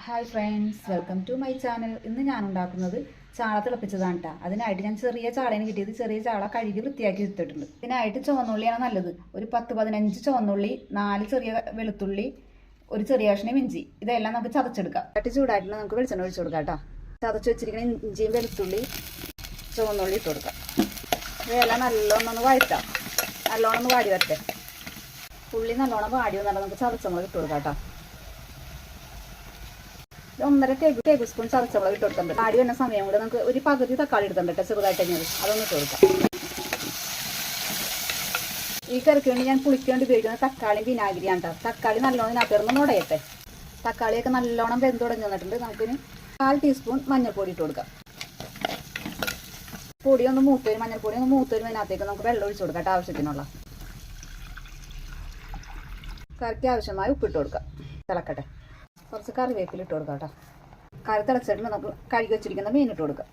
Hi friends, welcome to my channel. ഇന്ന് ഞാൻ ഉണ്ടാക്കുന്നത് ചാള തിളപ്പിച്ചതാണ് കേട്ടോ. അതിനായിട്ട് ഞാൻ ചെറിയ ചാളയാണ് കിട്ടിയത്. ചെറിയ ചാള കഴുകി വൃത്തിയാക്കി എടുത്തിട്ടുണ്ട്. ഇതിനായിട്ട് ചുവന്നുള്ളിയാണ് നല്ലത്. ഒരു 10-15 ചുവന്നുള്ളി, 4 ചെറിയ വെളുത്തുള്ളി, ഒരു ചെറിയ കഷ്ണം ഇഞ്ചി, ഇതെല്ലാം നമുക്ക് ചതച്ചെടുക്കാം. ചട്ടി ചൂടായിട്ട് നമുക്ക് വെളിച്ചെണ്ണ ഒഴിച്ചു കൊടുക്കാം കേട്ടോ. ചതച്ച് വെച്ചിരിക്കുന്ന ഇഞ്ചിയും വെളുത്തുള്ളി ചുവന്നുള്ളി ഇട്ട് കൊടുക്കാം. ഇതെല്ലാം നല്ലോണം ഒന്ന് വഴറ്റാം. നല്ലോണം ഒന്ന് വാടി വരട്ടെ. ഉള്ളി നല്ലോണം വാടി വന്നാൽ നമുക്ക് ചതച്ചമുളക് ഇട്ട് കൊടുക്കാം കേട്ടോ. 1.5 ടേബിൾ സ്പൂൺ ചതച്ചമുളക് ഇട്ട് കൊടുക്കുന്നുണ്ട്. ആടി വരുന്ന സമയം കൂടെ നമുക്ക് ഒരു പകുതി തക്കാളി എടുക്കുന്നുണ്ട് കേട്ടോ, ചെറുതായിട്ട് കഴിഞ്ഞത്. അതൊന്ന് ഇട്ട് കൊടുക്കാം. ഈ കറിക്ക് വേണ്ടി ഞാൻ പുളിക്ക് വേണ്ടി ഉപയോഗിക്കുന്നത് തക്കാളി വിനാഗിരിയാണ് കേട്ടോ. തക്കാളി നല്ലോണം ഇതിനകത്തിറന്ന് ഉടയട്ടെ. തക്കാളിയൊക്കെ നല്ലോണം വെന്തുടഞ്ഞ് വന്നിട്ടുണ്ട്. നമുക്കിന് 1/4 ടീസ്പൂൺ മഞ്ഞൾപ്പൊടി ഇട്ട് കൊടുക്കാം. പൊടി ഒന്ന് മൂത്തുവരും, മഞ്ഞൾപ്പൊടി ഒന്ന് മൂത്തുവരും. അതിനകത്തേക്ക് നമുക്ക് വെള്ളം ഒഴിച്ചു കൊടുക്കാം കേട്ടോ, ആവശ്യത്തിനുള്ള. കറിക്ക് ആവശ്യമായ ഉപ്പിട്ട് കൊടുക്കാം. തിളക്കട്ടെ. കുറച്ച് കറിവേപ്പില ഇട്ട് കൊടുക്കാം കേട്ടോ. കറി തിളച്ചിട്ട് നമുക്ക് കഴുകി വെച്ചിരിക്കുന്ന മീൻ ഇട്ട് കൊടുക്കാം.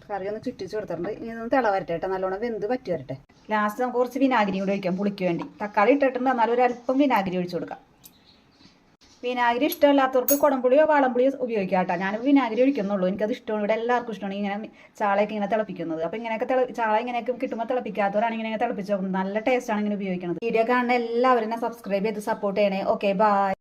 കറി ഒന്ന് ചുറ്റിച്ച് കൊടുത്തിട്ടുണ്ട്. ഇനി ഒന്ന് തിള വരട്ടെ കേട്ടോ, നല്ലോണം വെന്ത് പറ്റി വരട്ടെ. ലാസ്റ്റ് നമുക്ക് കുറച്ച് വിനാഗിരി കൂടി ഒഴിക്കാം പുളിക്ക് വേണ്ടി. തക്കാളി ഇട്ടിട്ടുണ്ട്, എന്നാലും ഒരു അല്പം വിനാഗിരി ഒഴിച്ചു കൊടുക്കാം. വിനാഗിരി ഇഷ്ടമല്ലാത്തവർക്ക് കുടംപുളിയോ വാളംപുളിയോ ഉപയോഗിക്കാം കേട്ടോ. ഞാൻ വിനാഗിരി ഒഴിക്കുന്നുള്ളൂ. എനിക്കത് ഇഷ്ടമാണ്. ഇവിടെ എല്ലാവർക്കും ഇഷ്ടമാണ് ഇങ്ങനെ ചാളയൊക്കെ ഇങ്ങനെ തിളപ്പിക്കുന്നത്. അപ്പോൾ ഇങ്ങനെയൊക്കെ ചാള ഇങ്ങനെയൊക്കെ കിട്ടുമ്പോൾ തിളപ്പിക്കാത്തവരാണ് ഇങ്ങനെ തിളപ്പിച്ച് നോക്കുന്നത്. നല്ല ടേസ്റ്റാണ് ഇങ്ങനെ ഉപയോഗിക്കുന്നത്. വീഡിയോ കാണുന്ന എല്ലാവരും സബ്സ്ക്രൈബ് ചെയ്ത് സപ്പോർട്ട് ചെയ്യണേ. Okay, by.